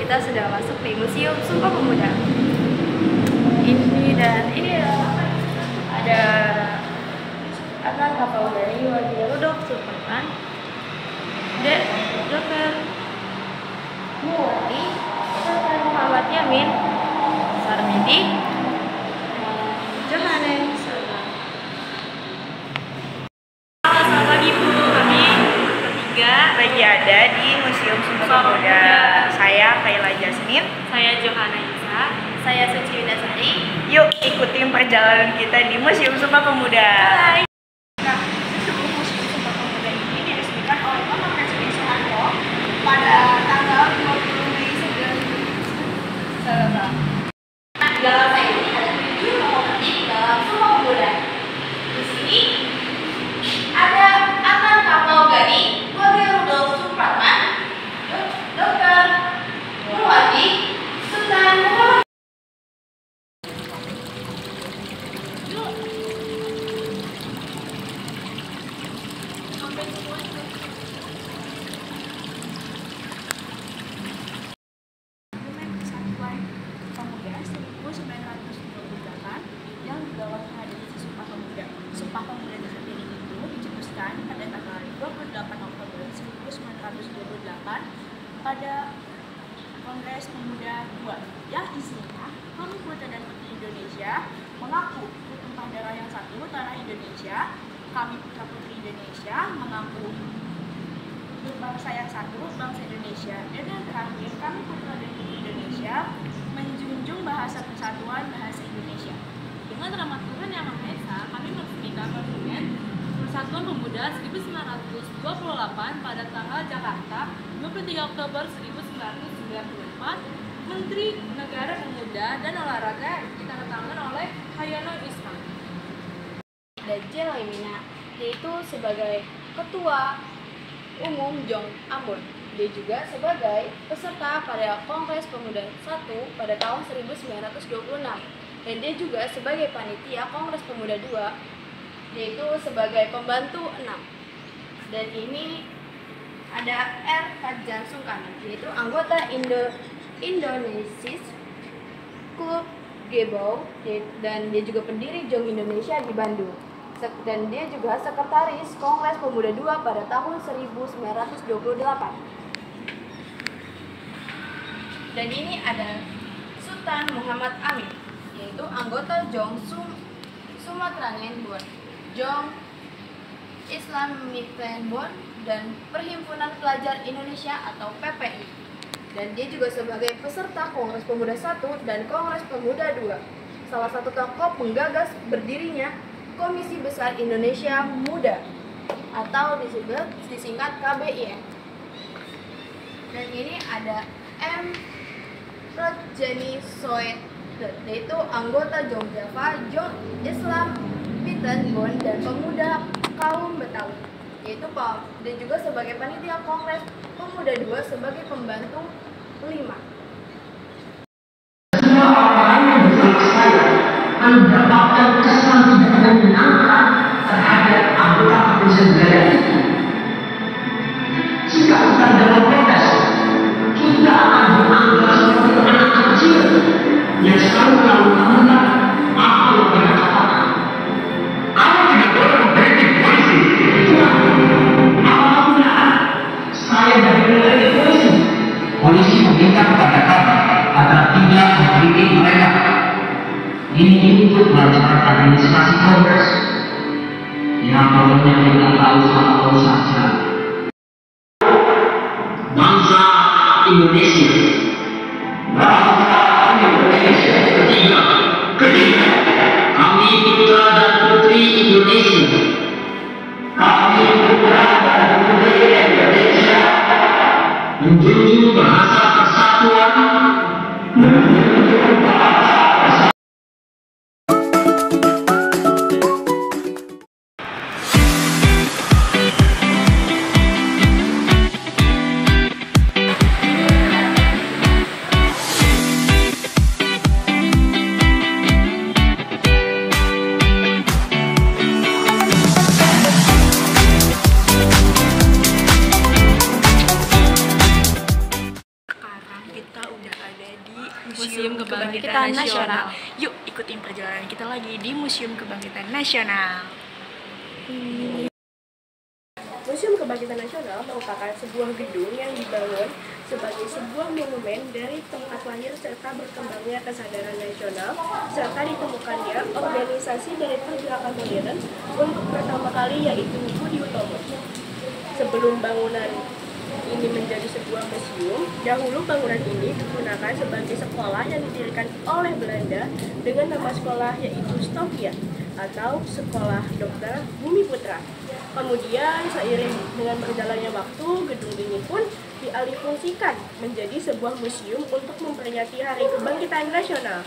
Kita sudah masuk di Museum Sumpah Pemuda. Ini ada anak Kapolri Wadi Rudolf Supratman, Dr. Muwati, Dr. Muhammad Yamin, Sarmidi, Johannes. Selamat pagi Bu, kami bertiga lagi ada di Museum Sumpah Pemuda. Saya Kaila Jasmine, saya Johanna Isa, saya Suci Widasari. Yuk ikutin perjalanan kita di Museum Sumpah Pemuda. Hai. Nah, sebelum Museum Sumpah Pemuda ini diresmikan oleh Bapak Presiden Soeharto pada tanggal 20 Mei 1995. Nah, di dalam saya ini ada 7 tokoh penting dalam Sumpah Pemuda. Di sini ada Atan Kapolri Wadi Rudolf Supratman, Dr. Muwati, Sultan Muhammad. Dokumen Kesatuan Pemuda 1928 yang digawangi Hadisi Sumpah Pemuda. Sumpah Pemuda sendiri itu dicetuskan pada tanggal 28 Oktober 1928 pada Kongres Pemuda II yang isinya Kami Putra dan Putri Indonesia mengaku tumpah darah yang satu tanah Indonesia, kami putra putri Indonesia mengaku berbangsa yang satu bangsa Indonesia, dan yang terakhir kami putra dan putri Indonesia menjunjung bahasa persatuan bahasa Indonesia. Dengan rahmat Tuhan Yang Maha Esa, kami meresmikan Dokumen Persatuan Pemuda 1928 pada tanggal Jakarta 23 Oktober 1994. Menteri Negara Pemuda dan Olahraga ditandatangani oleh Hayono Isma dan Jelaimina, yaitu sebagai Ketua Umum Jong Ambon. Dia juga sebagai peserta pada Kongres Pemuda I pada tahun 1926, dan dia juga sebagai panitia Kongres Pemuda II, yaitu sebagai pembantu 6. Dan ini ada R. Fadjan Sungkana, yaitu anggota Indonesis Klub Gebau, dan dia juga pendiri Jong Indonesia di Bandung. Dan dia juga sekretaris Kongres Pemuda II pada tahun 1928. Dan ini ada Sultan Muhammad Amin, yaitu anggota Jong Sumatera Ngenbon, Jong Islamic Tenbon, dan Perhimpunan Pelajar Indonesia atau PPI. Dan dia juga sebagai peserta Kongres Pemuda I dan Kongres Pemuda II. Salah satu tokoh penggagas berdirinya Komisi Besar Indonesia Muda atau disingkat KBIM. Dan ini ada M. Rojani Soed, yaitu anggota Jong Java, Jong Islam Pittenbon, dan pemuda kaum Betawi, yaitu dan juga sebagai panitia Kongres Pemuda II sebagai pembantu 5. Semua orang yang bersama saya mendapatkan kesan tidak menyenangkan terhadap anggota kepolisian negara itu. Jika kita dalam protes, kita akan dianggap seperti anak kecil yang selalu melakukan apa yang mereka katakan. Kamu tidak boleh mengkritik polisi. Apakah benar? Saya dari polisi. Polisi meminta kepada kami agar tidak memiliki Ini untuk pelajaran administrasi kongres yang pokoknya kita tahu saja. Bangsa Indonesia. Bangsa Indonesia. Ketiga, kami putra dan putri Indonesia. Kami putra dan putri Indonesia menjunjung bahasa persatuan, menjunjung bahasa Museum Kebangkitan Nasional. Yuk ikutin perjalanan kita lagi di Museum Kebangkitan Nasional. Museum Kebangkitan Nasional merupakan sebuah gedung yang dibangun sebagai sebuah monumen dari tempat lahir serta berkembangnya kesadaran nasional serta ditemukannya organisasi dari pergerakan modern untuk pertama kali yaitu Budi Utomo. Sebelum bangunan ini menjadi sebuah museum, dahulu bangunan ini digunakan sebagai sekolah yang didirikan oleh Belanda dengan nama sekolah yaitu Stovia atau Sekolah Dokter Bumi Putra. Kemudian seiring dengan berjalannya waktu, gedung ini pun dialihfungsikan menjadi sebuah museum untuk memperingati Hari Kebangkitan Nasional.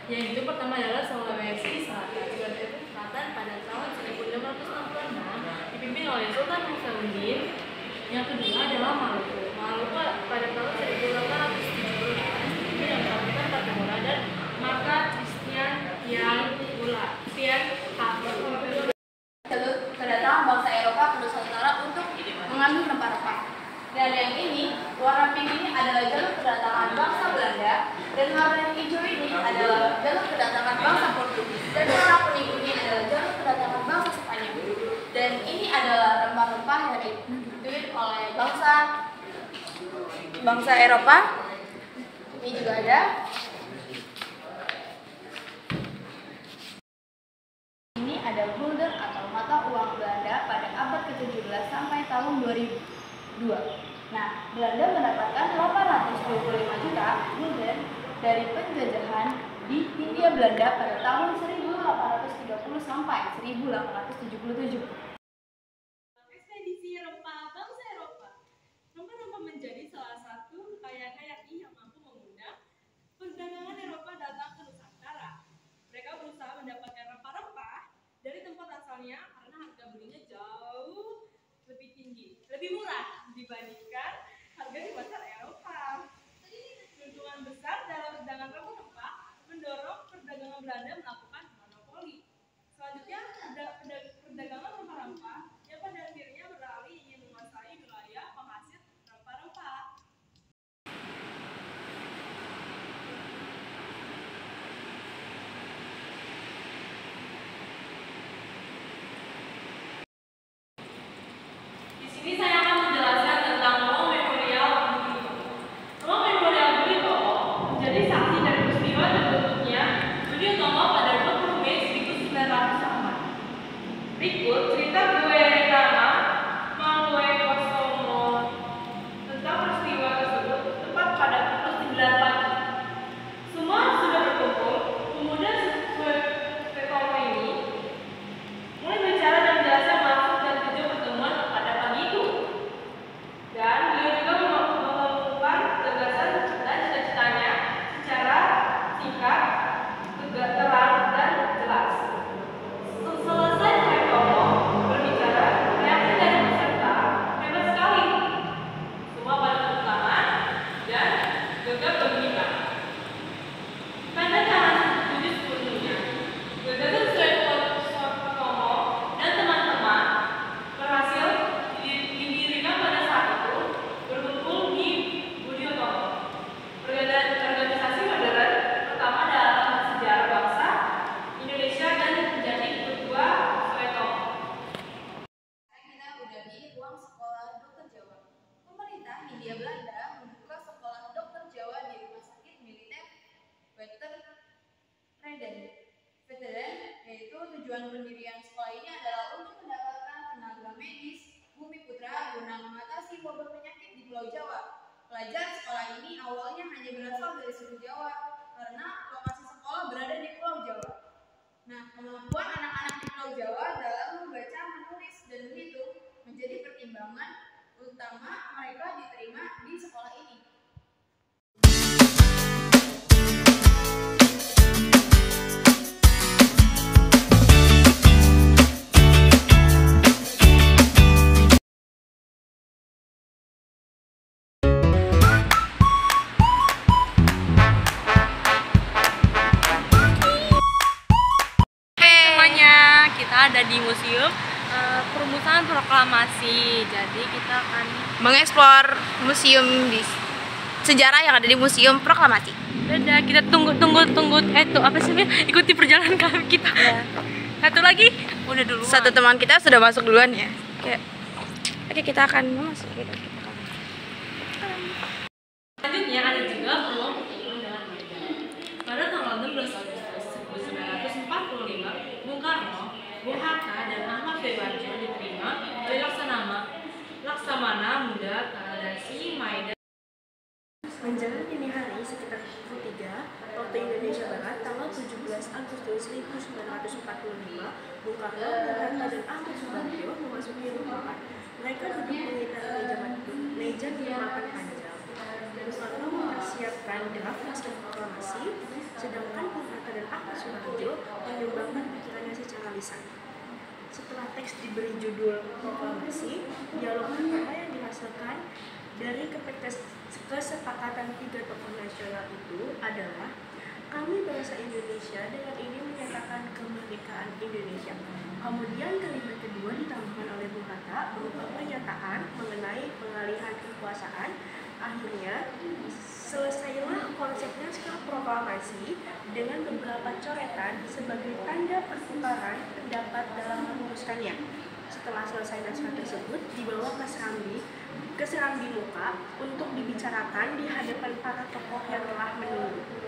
Yang itu pertama adalah Sulawesi Selatan pada tahun 1666 dipimpin oleh Sultan Hasanuddin. Yang kedua adalah Maluku. Maluku pada tahun 1870 dipimpin oleh Sultan Patimura dan maka Christian Jalur kedatangan bangsa Eropa ke Nusantara untuk mengambil rempah-rempah. Dan yang ini, warna pink ini adalah jalur kedatangan bangsa Belanda, dan warna yang hijau ini adalah jalur kedatangan bangsa Portugis, dan warna kuning ini adalah jalur kedatangan bangsa Spanyol. Dan ini adalah rempah-rempah yang diduit oleh bangsa Eropa. Ini juga ada. Ini ada gulden atau mata uang Belanda pada abad ke-17 sampai tahun 2002. Nah, Belanda mendapatkan 825 juta gulden dari penjajahan di Hindia Belanda pada tahun 1830 sampai 1877. Ekspedisi rempah bangsa Eropa. Rempah-rempah menjadi salah satu kekayaan hayati yang mampu mengundang perdagangan Eropa datang ke Nusantara. Mereka berusaha mendapatkan rempah-rempah dari tempat asalnya karena harga belinya jauh lebih tinggi, lebih murah dibandingkan harga di pasar Eropa. Keuntungan besar dalam perdagangan rempah-rempah mendorong perdagangan Belanda melakukan monopoli. Selanjutnya, perdagangan rempah-rempah yang pada akhirnya beralih ingin menguasai wilayah penghasil rempah-rempah. Di sini saya akan menjelaskan tentang Ruang Memorial Budi Utomo. Ruang Memorial Budi Utomo menjadi saksi dari peristiwa terbentuknya Budi Utomo pada 20 Mei 1904. Berikut cerita gue nama Mangwe Kosomo tentang peristiwa tersebut tepat pada pukul 9 pagi. Semua sudah berkumpul. Pemuda Suetomo ini mulai bicara dan menjelaskan maksud dan tujuan pertemuan pada pagi itu. Dan beliau juga mengumumkan gagasan dan cita-citanya secara singkat, terang, dan jelas. Selesai Suetomo berbicara, reaksi dari peserta hebat sekali. Semua pada tepuk tangan dan gegap gempita. Tanda tangan setuju sepenuhnya. Gagasan Suetomo dan teman-teman berhasil didirikan pada saat itu berkumpul di Budi Utomo, organisasi modern pertama dalam sejarah bangsa Indonesia dan menjadi ketua Suetomo. Kita udah di ruang sekolah Dokter Jawa. Nomor pemerintah Hindia Belanda membuka sekolah dokter Jawa di Rumah Sakit Militer Veteran, yaitu tujuan pendirian sekolah ini adalah untuk mendapatkan tenaga medis Bumi Putra guna mengatasi wabah penyakit di Pulau Jawa. Pelajar sekolah ini awalnya hanya berasal dari suku Jawa karena lokasi sekolah berada di Pulau Jawa. Nah, kemampuan anak-anak di Pulau Jawa dalam membaca, menulis, dan menghitung menjadi pertimbangan utama mereka diterima di sekolah ini. Ada di museum perumusan proklamasi. Jadi kita akan mengeksplor museum di sejarah yang ada di Museum Proklamasi. Dadah, kita tunggu tuh apa sih, ikuti perjalanan kami kita. Ya. Satu lagi udah dulu. Satu teman kita sudah masuk duluan ya. Oke, kita akan masuk. Selanjutnya ada juga peluang pertemuan dengan Medan. Pada tanggal 16 Agustus 1945, Bung Karno, Bung Hatta, dan Ahmad Suharto diterima oleh Laksamana Muda Kardasi Maidan. Menjelang dini hari sekitar pukul 3 waktu Indonesia Barat tanggal 17 Agustus 1945, Bung Karno, Bung Hatta, dan Ahmad Suharto memasuki rumah. Mereka duduk mengikat meja makan panjang. Bung Karno mempersiapkan draft naskah proklamasi, sedangkan Bung Hatta dan Ahmad Suharto menyumbangkan pikirannya secara lisan. Setelah teks diberi judul proklamasi, dialog pertama yang dihasilkan dari kesepakatan 3 tokoh nasional itu adalah: kami bangsa Indonesia dengan ini menyatakan kemerdekaan Indonesia. Kemudian kalimat kedua ditambahkan oleh Bung Hatta berupa pernyataan mengenai pengalihan kekuasaan. Akhirnya selesailah konsep naskah proklamasi dengan beberapa coretan sebagai tanda pertukaran pendapat dalam merumuskannya. Setelah selesai naskah tersebut dibawa ke serambi muka untuk dibicarakan di hadapan para tokoh yang telah menunggu.